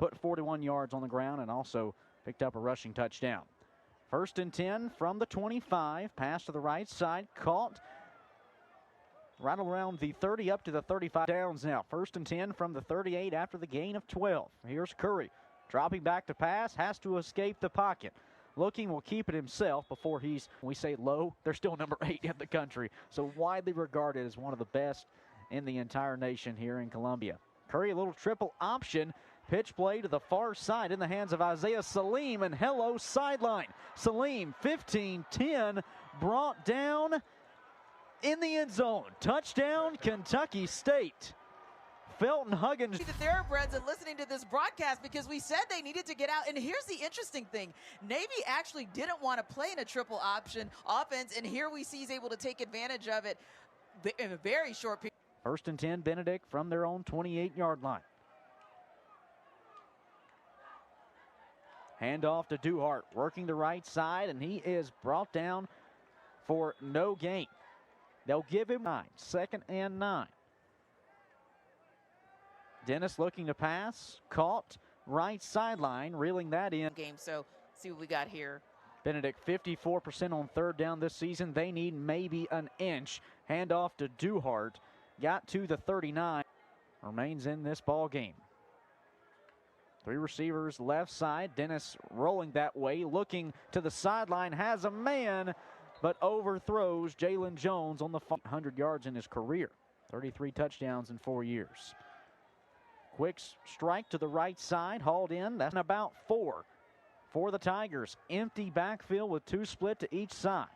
put 41 yards on the ground and also picked up a rushing touchdown. 1st and 10 from the 25. Pass to the right side. Caught right around the 30 up to the 35. Downs now. 1st and 10 from the 38 after the gain of 12. Here's Curry. Dropping back to pass. Has to escape the pocket. Looking, will keep it himself before when we say low, they're still number 8 in the country. So widely regarded as one of the best in the entire nation here in Columbia. Curry, a little triple option. Pitch play to the far side in the hands of Isaiah Salim, and hello, sideline. Salim, 15-10, brought down in the end zone. Touchdown, Kentucky State. Felton Huggins. The thoroughbreds and listening to this broadcast because we said they needed to get out. And here's the interesting thing. Navy actually didn't want to play in a triple option offense, and here we see he's able to take advantage of it in a very short period. 1st and 10, Benedict from their own 28-yard line. Handoff to Duhart, working the right side, and he is brought down for no gain. They'll give him 9, 2nd and 9. Dennis looking to pass, caught, right sideline, reeling that in. Game, so see what we got here. Benedict 54% on 3rd down this season. They need maybe an inch. Handoff to Duhart, got to the 39. Remains in this ball game. 3 receivers left side. Dennis rolling that way, looking to the sideline, has a man, but overthrows Jalen Jones on the 100 yards in his career. 33 touchdowns in 4 years. Quick strike to the right side, hauled in. That's about 4 for the Tigers. Empty backfield with 2 split to each side.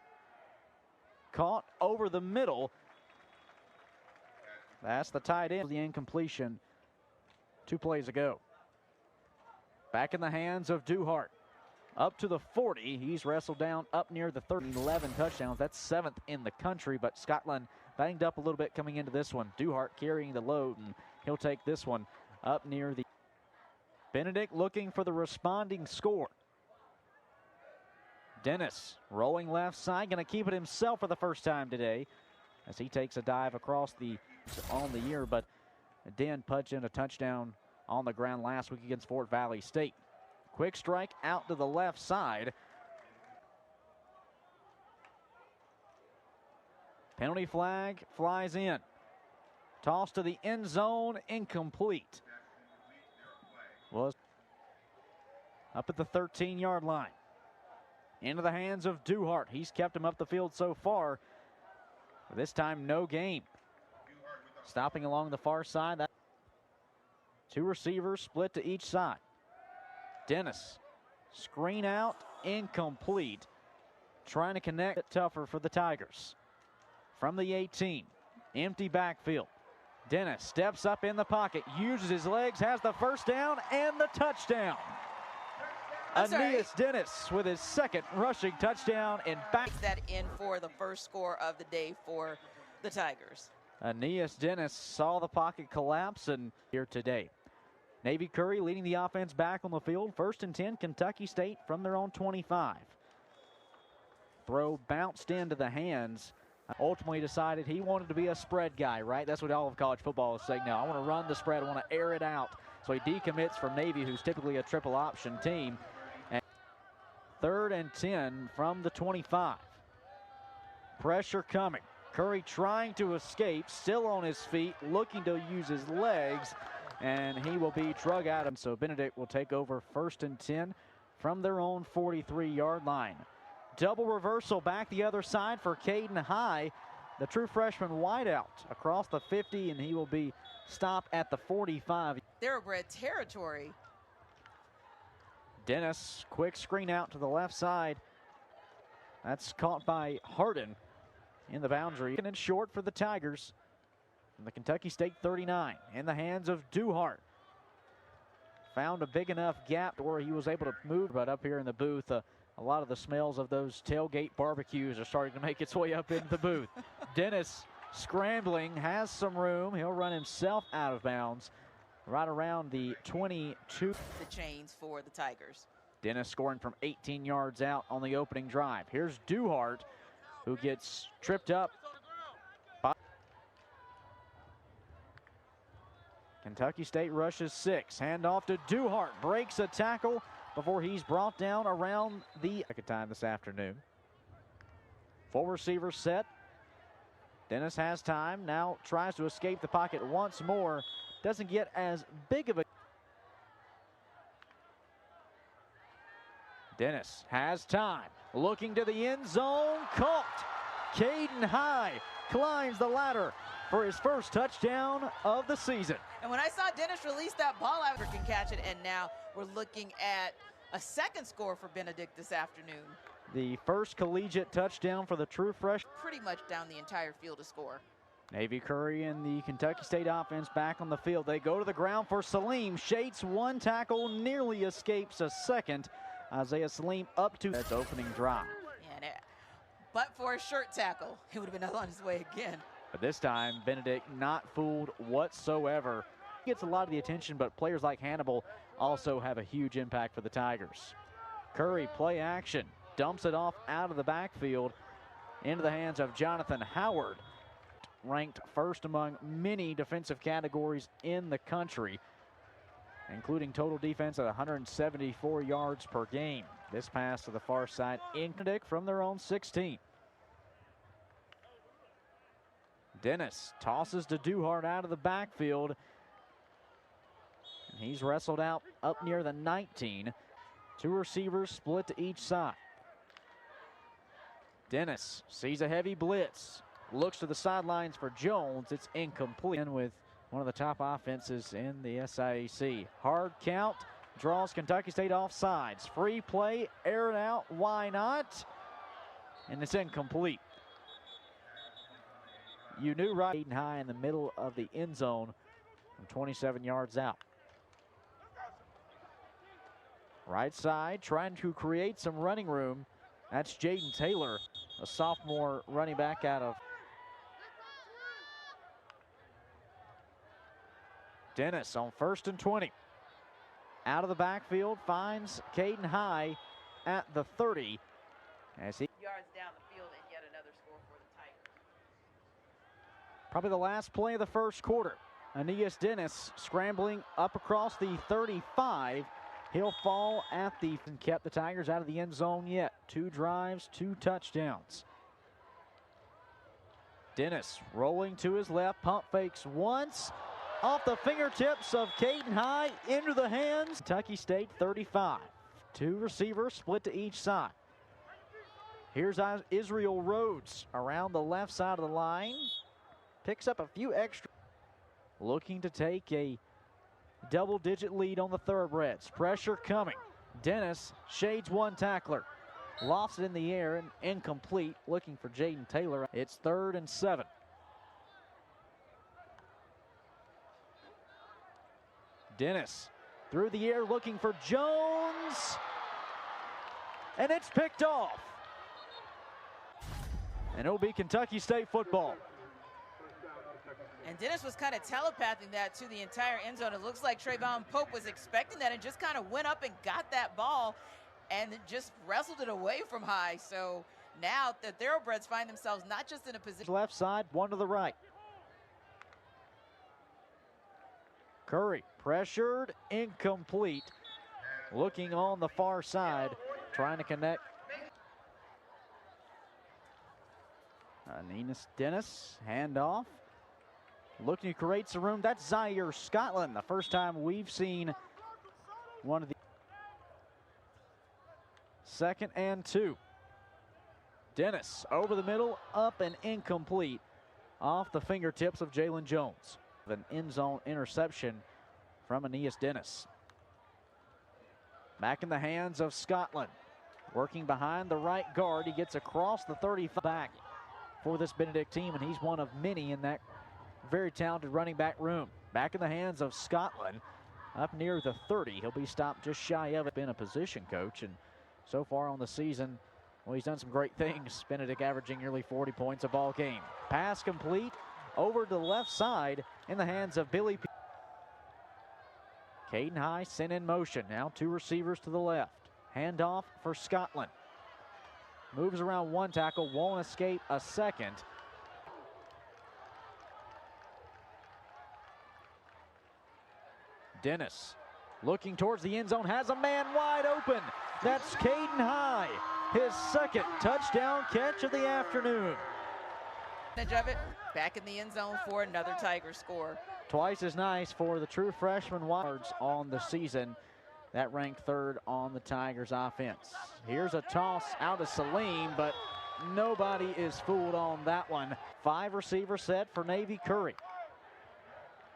Caught over the middle. That's the tight end. The incompletion 2 plays ago. Back in the hands of Duhart. Up to the 40. He's wrestled down up near the 30. 11 touchdowns. That's 7th in the country, but Scotland banged up a little bit coming into this one. Duhart carrying the load, and he'll take this one up near the. Benedict looking for the responding score. Dennis rolling left side, going to keep it himself for the first time today as he takes a dive across on the year, but Den punched in a touchdown on the ground last week against Fort Valley State. Quick strike out to the left side. Penalty flag flies in. Toss to the end zone, incomplete. Was up at the 13-yard line. Into the hands of Duhart. He's kept him up the field so far. This time, no gain. Stopping along the far side. 2 receivers split to each side. Dennis, screen out, incomplete. Trying to connect it tougher for the Tigers. From the 18, empty backfield. Dennis steps up in the pocket, uses his legs, has the first down and the touchdown. Aeneas Dennis with his 2nd rushing touchdown and back. That in for the first score of the day for the Tigers. Aeneas Dennis saw the pocket collapse and here today. Navy Curry leading the offense back on the field. 1st and 10, Kentucky State from their own 25. Throw bounced into the hands. Ultimately decided he wanted to be a spread guy, right? That's what all of college football is saying now. I want to run the spread. I want to air it out. So he decommits from Navy, who's typically a triple option team. And 3rd and 10 from the 25. Pressure coming. Curry trying to escape, still on his feet, looking to use his legs, and he will be drug out. And so Benedict will take over 1st and 10 from their own 43-yard line. Double reversal back the other side for Caden High, the true freshman wideout across the 50, and he will be stopped at the 45. Thoroughbred territory. Dennis, quick screen out to the left side. That's caught by Harden in the boundary. And short for the Tigers. From the Kentucky State 39 in the hands of Duhart. Found a big enough gap where he was able to move, but up here in the booth, a lot of the smells of those tailgate barbecues are starting to make its way up into the booth. Dennis scrambling, has some room. He'll run himself out of bounds right around the 22. The chains for the Tigers. Dennis scoring from 18 yards out on the opening drive. Here's Duhart, who gets tripped up. Kentucky State rushes 6. Handoff to Duhart. Breaks a tackle before he's brought down around the second time this afternoon. Full receiver set. Dennis has time. Now tries to escape the pocket once more. Doesn't get as big of a... Dennis has time. Looking to the end zone. Caught. Caden High climbs the ladder for his first touchdown of the season. And when I saw Dennis release that ball, I can catch it. And now we're looking at a second score for Benedict this afternoon. The first collegiate touchdown for the true freshman. Pretty much down the entire field to score. Navy Curry and the Kentucky State offense back on the field. They go to the ground for Salim. Shades one tackle, nearly escapes a second. Isaiah Salim up to its opening drive. Yeah, but for a shirt tackle, it would have been on his way again. But this time, Benedict not fooled whatsoever. He gets a lot of the attention, but players like Hannibal also have a huge impact for the Tigers. Curry, play action, dumps it off out of the backfield into the hands of Jonathan Howard. Ranked first among many defensive categories in the country, including total defense at 174 yards per game. This pass to the far side, Benedict from their own 16. Dennis tosses to Duhart out of the backfield. He's wrestled out up near the 19. Two receivers split to each side. Dennis sees a heavy blitz. Looks to the sidelines for Jones. It's incomplete. And with one of the top offenses in the SIAC. Hard count, draws Kentucky State off sides. Free play, air it out, why not? And it's incomplete. You knew right. Caden High in the middle of the end zone from 27 yards out. Right side, trying to create some running room. That's Jaden Taylor, a sophomore running back out of Dennis on 1st and 20. Out of the backfield, finds Caden High at the 30. As he Yards down the field and yet another score for the Tigers. Probably the last play of the first quarter. Aeneas Dennis scrambling up across the 35. He'll fall at the and kept the Tigers out of the end zone yet. 2 drives, 2 touchdowns. Dennis rolling to his left, pump fakes once. Off the fingertips of Caden High into the hands. Kentucky State 35. 2 receivers split to each side. Here's Israel Rhodes around the left side of the line. Picks up a few extra. Looking to take a double-digit lead on the Thoroughbreds. Pressure coming. Dennis shades one tackler. Lofts it in the air and incomplete. Looking for Jaden Taylor. It's 3rd and 7. Dennis through the air looking for Jones. And it's picked off. And it'll be Kentucky State football. And Dennis was kind of telepathing that to the entire end zone. It looks like Trayvon Pope was expecting that and just kind of went up and got that ball and just wrestled it away from High. So now the Thoroughbreds find themselves not just in a position. Left side, one to the right. Curry pressured, incomplete. Looking on the far side, trying to connect. Aeneas Dennis, handoff. Looking to create some room. That's Zaire Scotland. The first time we've seen one of the 2nd and 2. Dennis over the middle, up and incomplete. Off the fingertips of Jalen Jones. An end zone interception from Aeneas Dennis. Back in the hands of Scotland. Working behind the right guard. He gets across the 35 back for this Benedict team, and he's one of many in that very talented running back room. Back in the hands of Scotland. Up near the 30. He'll be stopped just shy of it. Been a position coach, and so far on the season, well, he's done some great things. Benedict averaging nearly 40 points a ball game. Pass complete. Over to the left side in the hands of Billy. Caden High sent in motion. Now 2 receivers to the left. Handoff for Scotland. Moves around one tackle, won't escape a second. Dennis looking towards the end zone, has a man wide open. That's Caden High, his second touchdown catch of the afternoon. Of it, back in the end zone for another Tiger score. Twice as nice for the true freshman yards on the season. That ranked third on the Tigers offense. Here's a toss out of Salim, but nobody is fooled on that one. 5 receiver set for Navy Curry.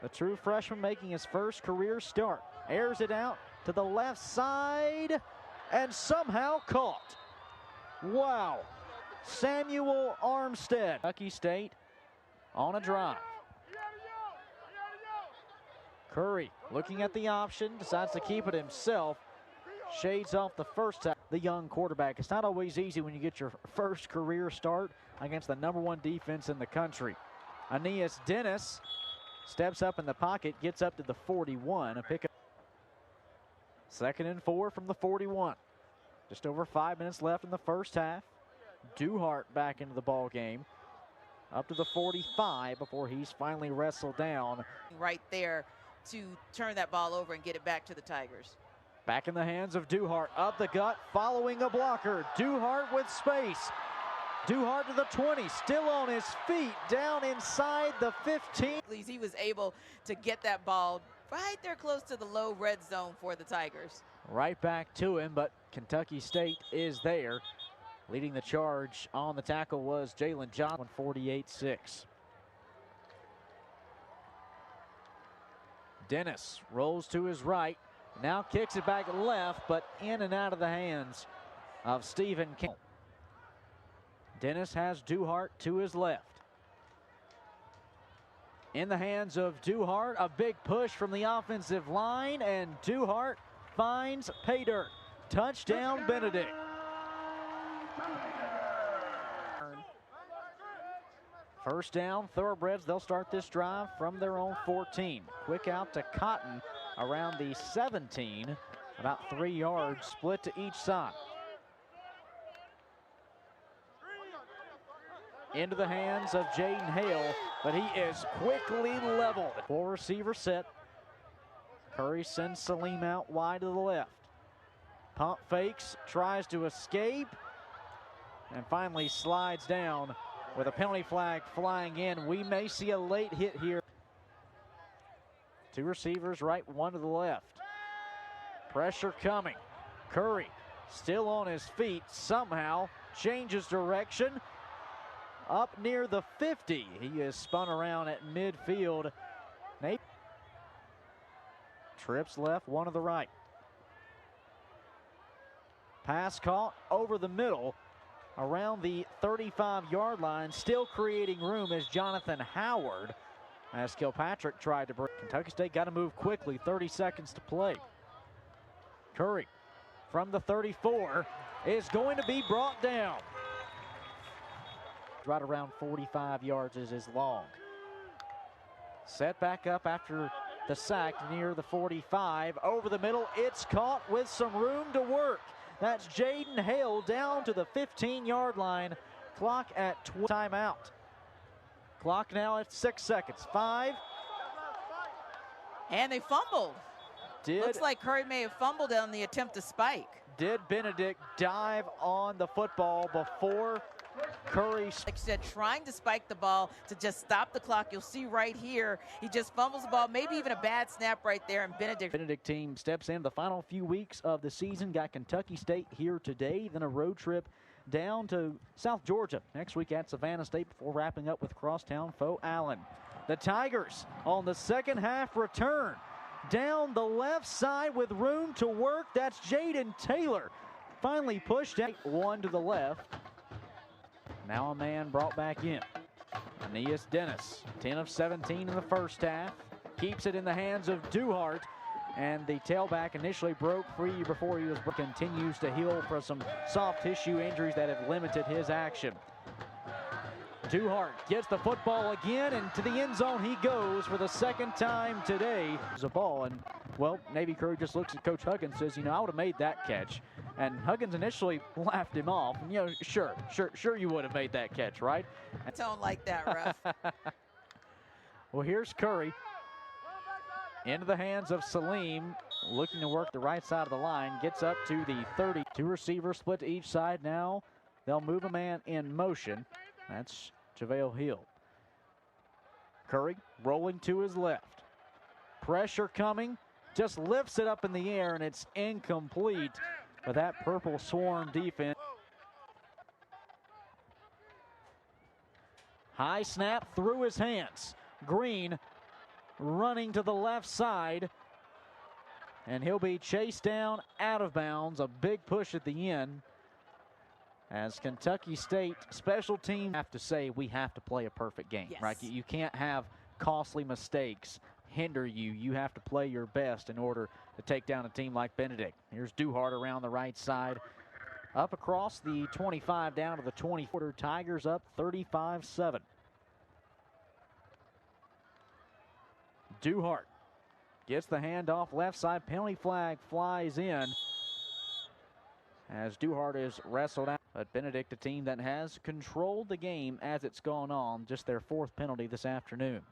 The true freshman making his first career start. Airs it out to the left side and somehow caught. Wow. Samuel Armstead. Kentucky State on a drive. Curry looking at the option, decides to keep it himself. Shades off the first time. The young quarterback. It's not always easy when you get your first career start against the #1 defense in the country. Aeneas Dennis steps up in the pocket, gets up to the 41. A pickup. 2nd and 4 from the 41. Just over 5 minutes left in the first half. Duhart back into the ball game. Up to the 45 before he's finally wrestled down. Right there to turn that ball over and get it back to the Tigers. Back in the hands of Duhart, up the gut, following a blocker. Duhart with space. Duhart to the 20, still on his feet, down inside the 15. He was able to get that ball right there close to the low red zone for the Tigers. Right back to him, but Kentucky State is there. Leading the charge on the tackle was Jalen Johnson, 48-6. Dennis rolls to his right, now kicks it back left, but in and out of the hands of Stephen King. Dennis has Duhart to his left. In the hands of Duhart, a big push from the offensive line, and Duhart finds pay dirt. Touchdown, Benedict. First down, Thoroughbreds. They'll start this drive from their own 14. Quick out to Cotton around the 17. About 3 yards split to each side. Into the hands of Jaden Hale, but he is quickly leveled. 4 receiver set. Curry sends Salim out wide to the left. Pump fakes, tries to escape, and finally slides down with a penalty flag flying in. We may see a late hit here. 2 receivers right, 1 to the left. Pressure coming. Curry still on his feet, somehow changes direction. Up near the 50. He is spun around at midfield. Nate trips left, 1 to the right. Pass caught over the middle around the 35-yard line, still creating room as Jonathan Howard, as Kilpatrick tried to break. Kentucky State got to move quickly, 30 seconds to play. Curry from the 34 is going to be brought down. Right around 45 yards is his long. Set back up after the sack near the 45. Over the middle, it's caught with some room to work. That's Jaden Hale down to the 15-yard line. Clock at timeout. Clock now at 6 seconds. 5. And they fumbled. Looks like Curry may have fumbled on the attempt to spike. Did Benedict dive on the football before Curry? Like I said, trying to spike the ball to just stop the clock. You'll see right here, he just fumbles the ball, maybe even a bad snap right there, and Benedict team steps in the final few weeks of the season. Got Kentucky State here today, then a road trip down to South Georgia next week at Savannah State before wrapping up with crosstown foe Allen. The Tigers on the second half return. Down the left side with room to work. That's Jaden Taylor. Finally pushed out. 1 to the left. Now a man brought back in. Aeneas Dennis, 10 of 17 in the first half. Keeps it in the hands of Duhart. And the tailback initially broke free before he was. Continues to heal from some soft tissue injuries that have limited his action. Duhart gets the football again, and to the end zone he goes for the second time today. There's a ball, and, well, Navy Curry just looks at Coach Huggins and says, you know, I would have made that catch. And Huggins initially laughed him off. And, you know, sure you would have made that catch, right? Don't like that, ref. Well, here's Curry Into the hands of Salim, looking to work the right side of the line, gets up to the 30. Two receivers split to each side now. They'll move a man in motion. That's JaVale Hill. Curry rolling to his left. Pressure coming, just lifts it up in the air, and it's incomplete. But that purple swarm defense. High snap through his hands. Green running to the left side, and he'll be chased down out of bounds. A big push at the end as Kentucky State special team have to say we have to play a perfect game, yes. Right? You can't have costly mistakes hinder you. You have to play your best in order to take down a team like Benedict. Here's Duhart around the right side. Up across the 25 down to the 20. Tigers up 35-7. Duhart gets the handoff left side. Penalty flag flies in as Duhart is wrestled out. But Benedict, a team that has controlled the game as it's gone on, just their fourth penalty this afternoon.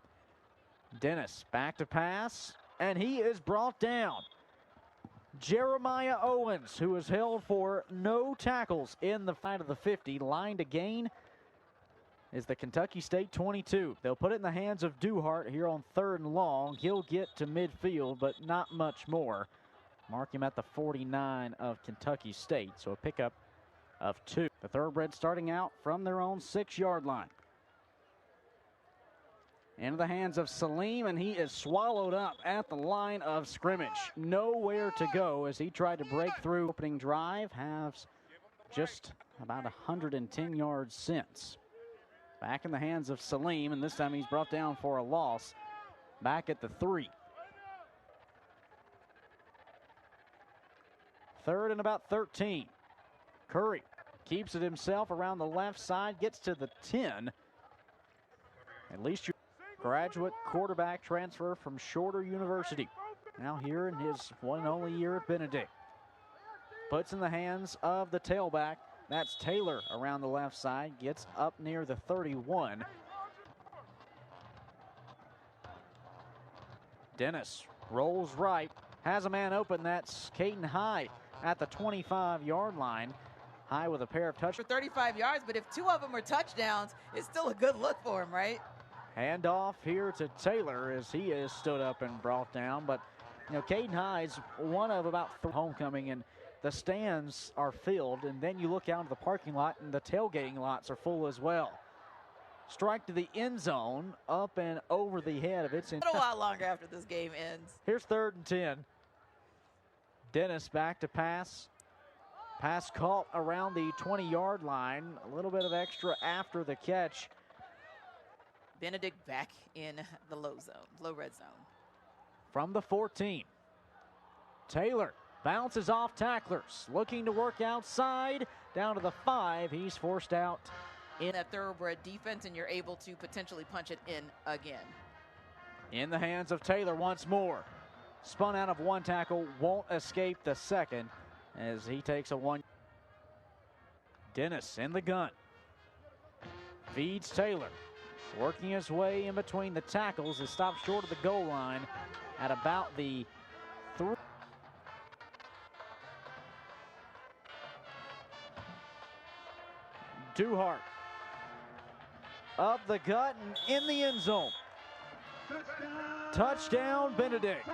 Dennis back to pass, and he is brought down. Jeremiah Owens, who is held for no tackles in the fight of the 50, line to gain is the Kentucky State 22. They'll put it in the hands of Duhart here on 3rd and long. He'll get to midfield, but not much more. Mark him at the 49 of Kentucky State, so a pickup of 2. The thoroughbred starting out from their own 6-yard line. Into the hands of Salim, and he is swallowed up at the line of scrimmage. Nowhere to go as he tried to break through. Opening drive has just about 110 yards since. Back in the hands of Salim, and this time he's brought down for a loss. Back at the 3. 3rd and about 13. Curry keeps it himself around the left side, gets to the 10. At least you graduate quarterback transfer from Shorter University. Now here in his one and only year at Benedict. Puts in the hands of the tailback. That's Taylor around the left side. Gets up near the 31. Dennis rolls right. Has a man open. That's Caden High at the 25-yard line. High with a pair of touchdowns. For 35 yards, but if 2 of them are touchdowns, it's still a good look for him, right? Handoff here to Taylor as he is stood up and brought down. But, you know, Caden High's one of about 3 homecoming, and the stands are filled. And then you look out into the parking lot, and the tailgating lots are full as well. Strike to the end zone, up and over the head of its. A little while longer after this game ends. Here's 3rd and 10. Dennis back to pass. Pass caught around the 20-yard line. A little bit of extra after the catch. Benedict back in the low red zone. From the 14. Taylor bounces off tacklers. Looking to work outside. Down to the 5. He's forced out. In that thoroughbred defense, and you're able to potentially punch it in again. In the hands of Taylor once more. Spun out of 1 tackle. Won't escape the 2nd as he takes a 1. Dennis in the gun. Feeds Taylor. Working his way in between the tackles. Is stopped short of the goal line at about the 3. Duhart. Up the gut and in the end zone. Touchdown Benedict.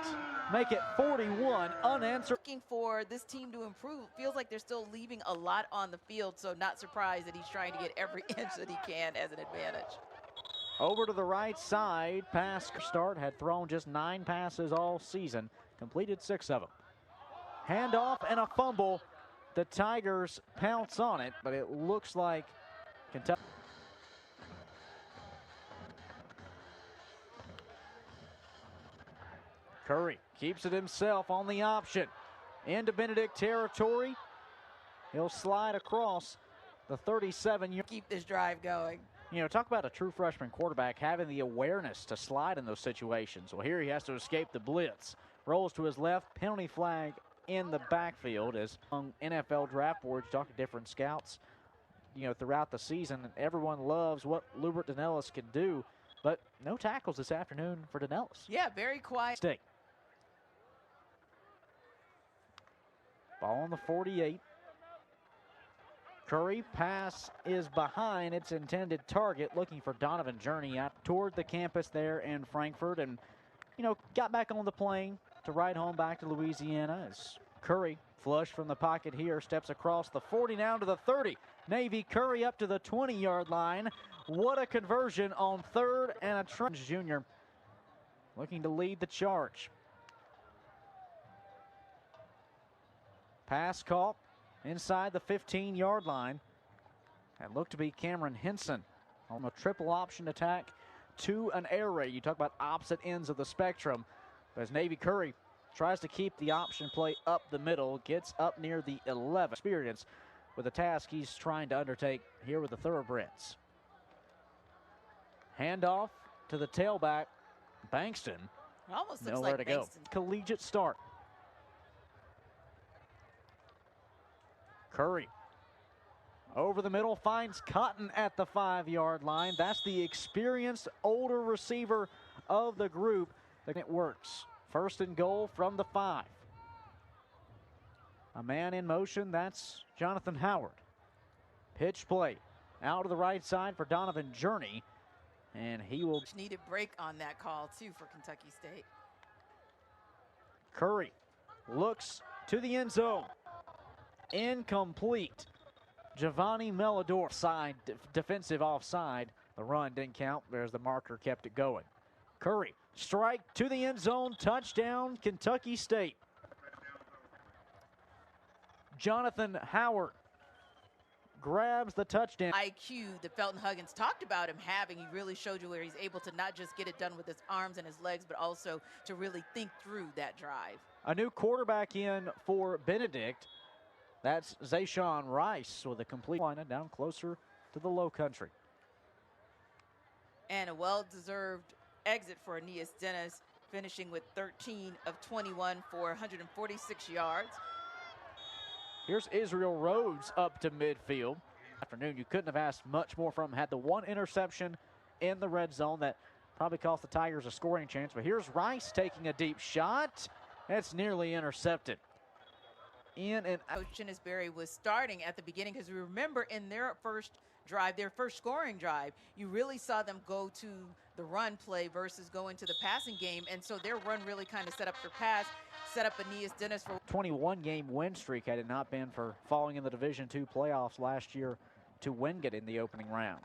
Make it 41 unanswered. Looking for this team to improve. Feels like they're still leaving a lot on the field, so not surprised that he's trying to get every inch that he can as an advantage. Over to the right side. Pass start. Had thrown just 9 passes all season. Completed 6 of them. Handoff and a fumble. The Tigers pounce on it, but it looks like Kentucky. Curry keeps it himself on the option. Into Benedict territory. He'll slide across the 37. Keep this drive going. You know, talk about a true freshman quarterback having the awareness to slide in those situations. Well, here he has to escape the blitz. Rolls to his left. Penalty flag in the backfield as on NFL draft boards, talk to different scouts, you know, throughout the season. Everyone loves what Lubert Danellis can do, but no tackles this afternoon for Danellis. Yeah, very quiet. Stick. Ball on the 48. Curry pass is behind its intended target, looking for Donovan Journey out toward the campus there in Frankfurt, and got back on the plane to ride home back to Louisiana as Curry, flush from the pocket here, steps across the 40 now to the 30. Navy Curry up to the 20-yard line. What a conversion on third and a try. Junior looking to lead the charge. Pass caught inside the 15-yard line. That looked to be Cameron Henson on a triple option attack to an air raid. You talk about opposite ends of the spectrum. But as Navy Curry tries to keep the option play up the middle, gets up near the 11. Experience with the task he's trying to undertake here with the Thoroughbreds. Handoff to the tailback, Bankston. It almost looks Nowhere like to go. Bankston. Collegiate start. Curry over the middle finds Cotton at the 5-yard line. That's the experienced older receiver of the group. It works. First and goal from the 5. A man in motion, that's Jonathan Howard. Pitch play out to the right side for Donovan Journey, and he will. Needed break on that call too for Kentucky State. Curry looks to the end zone. Incomplete. Giovanni Melidor side defensive offside. The run didn't count. There's the marker, kept it going. Curry strike to the end zone. Touchdown Kentucky State. Jonathan Howard grabs the touchdown. IQ that Felton Huggins talked about him having. He really showed you where he's able to not just get it done with his arms and his legs, but also to really think through that drive. A new quarterback in for Benedict. That's Zayshawn Rice with a complete line down closer to the low country. And a well-deserved exit for Aeneas Dennis, finishing with 13 of 21 for 146 yards. Here's Israel Rhodes up to midfield. Afternoon, you couldn't have asked much more from him. Had the one interception in the red zone that probably cost the Tigers a scoring chance. But here's Rice taking a deep shot. That's nearly intercepted. In and out. Coach Chinnisberry was starting at the beginning, because we remember in their first drive, their first scoring drive, you really saw them go to the run play versus going to the passing game. And so their run really kind of set up their pass, set up Aeneas Dennis for 21-game win streak had it not been for falling in the Division II playoffs last year to Wingate in the opening round.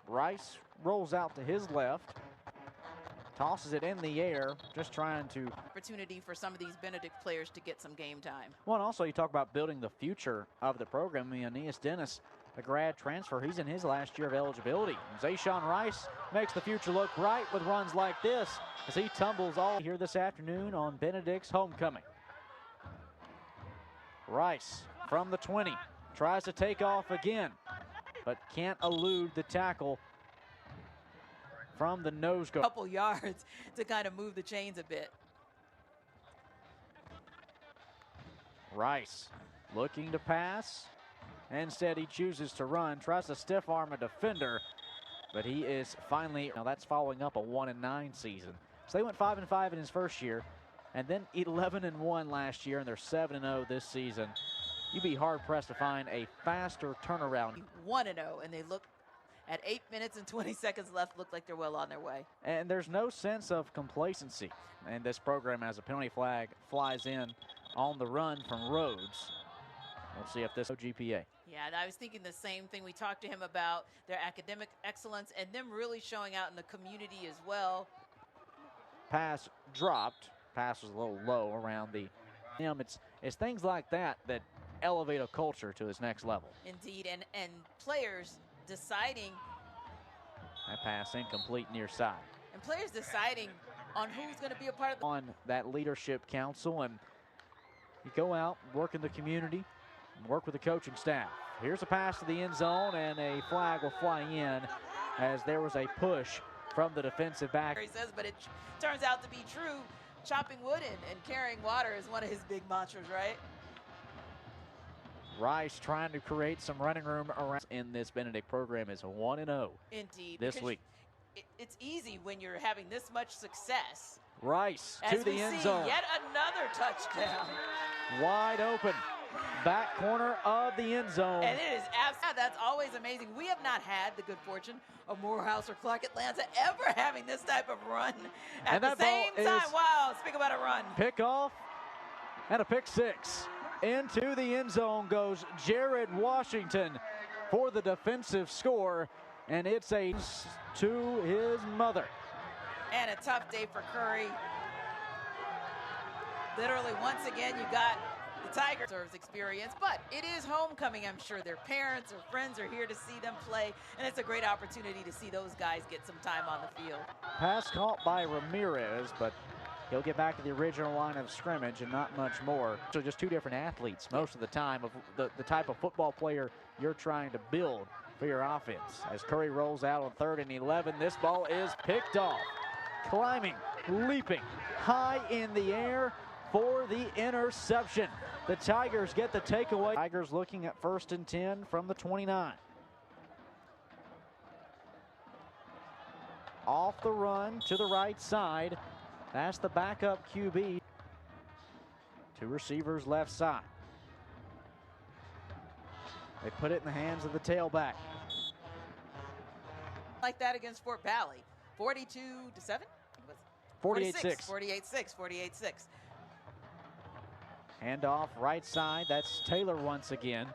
Rice rolls out to his left, tosses it in the air, just trying to. Opportunity for some of these Benedict players to get some game time. Well, and also you talk about building the future of the program. Aeneas Dennis, a grad transfer, he's in his last year of eligibility. Zayshawn Rice makes the future look bright with runs like this as he tumbles all here this afternoon on Benedict's homecoming. Rice from the 20 tries to take off again, but can't elude the tackle from the nose guard. Couple yards to kind of move the chains a bit. Rice looking to pass. Instead, he chooses to run, tries to stiff arm a defender, but he is finally. Now that's following up a 1-9 season. So they went 5-5 in his first year, and then 11-1 last year, and they're 7-0 this season. You'd be hard pressed to find a faster turnaround. 1-0, and they look at 8 minutes and 20 seconds left, look like they're well on their way. And there's no sense of complacency in this program as a penalty flag flies in on the run from Rhodes. We'll see if this GPA. Yeah, and I was thinking the same thing. We talked to him about their academic excellence and them really showing out in the community as well. Pass dropped. Pass was a little low around the him. It's things like that that elevate a culture to its next level. Indeed, and players deciding. That pass incomplete near side. And players deciding on who's going to be a part of on that leadership council, and you go out, work in the community, and work with the coaching staff. Here's a pass to the end zone, and a flag will fly in as there was a push from the defensive back. He says, but it turns out to be true. Chopping wood and carrying water is one of his big mantras, right? Rice trying to create some running room around in this Benedict program is 1-0. Indeed. This week. It's easy when you're having this much success. Rice As to the end see zone. Yet another touchdown. Wide open. back corner of the end zone. And it is absolutely, that's always amazing. We have not had the good fortune of Morehouse or Clark Atlanta ever having this type of run at the same time. Wow, speak about a run. Pick off and a pick six. Into the end zone goes Jared Washington for the defensive score, and it's a to his mother. And a tough day for Curry. Literally, once again, you got the Tigers experience, but it is homecoming. I'm sure their parents or friends are here to see them play, and it's a great opportunity to see those guys get some time on the field. Pass caught by Ramirez, but he'll get back to the original line of scrimmage and not much more. So just two different athletes most of the time of the type of football player you're trying to build for your offense. As Curry rolls out on 3rd and 11, this ball is picked off. Climbing, leaping, high in the air for the interception. The Tigers get the takeaway. Tigers looking at 1st and 10 from the 29. Off the run to the right side. That's the backup QB. Two receivers left side. They put it in the hands of the tailback. Like that against Fort Valley. 42-7? 48-6. 48-6. Handoff right side. That's Taylor once again.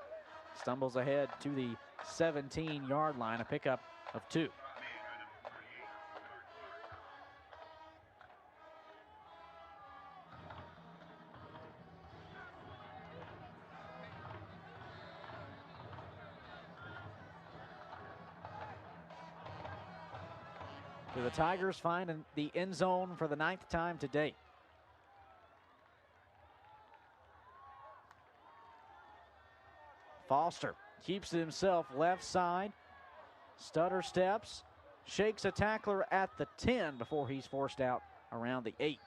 Stumbles ahead to the 17-yard line. A pickup of 2. So the Tigers find the end zone for the 9th time today. Foster keeps it himself left side. Stutter steps, shakes a tackler at the 10 before he's forced out around the 8.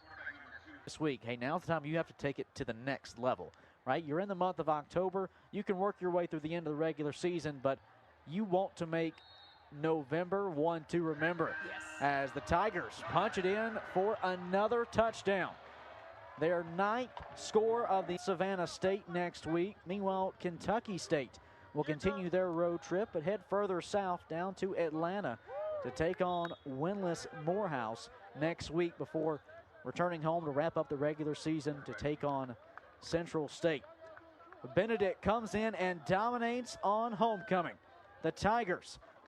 This week, hey, now's the time you have to take it to the next level, right? You're in the month of October. You can work your way through the end of the regular season, but you want to make November one to remember. Yes. As the Tigers punch it in for another touchdown. Their 9th score of the Savannah State next week. Meanwhile, Kentucky State will continue their road trip but head further south down to Atlanta to take on winless Morehouse next week before returning home to wrap up the regular season to take on Central State. Benedict comes in and dominates on homecoming. The Tigers